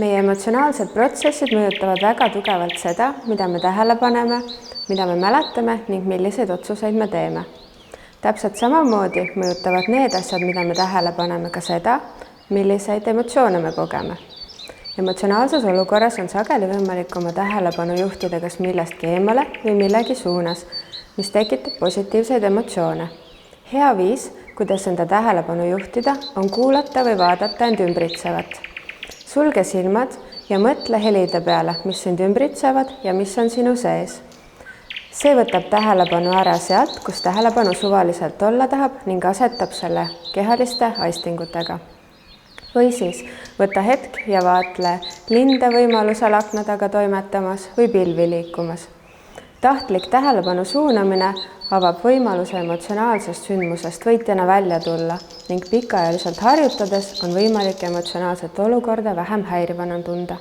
Meie emotsionaalsed protsessid mõjutavad väga tugevalt seda, mida me tähele paneme, mida me mäletame ning milliseid otsuseid me teeme. Täpselt samamoodi mõjutavad need asjad, mida me tähele paneme, ka seda, milliseid emotsioone me kogeme. Emotsionaalses olukorras on sageli võimalik oma tähelepanu juhtida kas millestki eemale või millegi suunas, mis tekitab positiivseid emotsioone. Hea viis, kuidas enda tähelepanu juhtida, on kuulata või vaadata end ümbritsevat. Sulge silmad ja mõtle helide peale, mis sind ümbritsevad ja mis on sinu sees. See võtab tähelepanu ära sealt, kus tähelepanu suvaliselt olla tahab ning asetab selle kehaliste aistingutega. Või siis võta hetk ja vaatle linde võimalusel akna taga toimetamas või pilvi liikumas. Tahtlik tähelepanu suunamine avab võimaluse emotsionaalsest sündmusest võitjana välja tulla ning pikaajaliselt harjutades on võimalik emotsionaalset olukorda vähem häirivana tunda.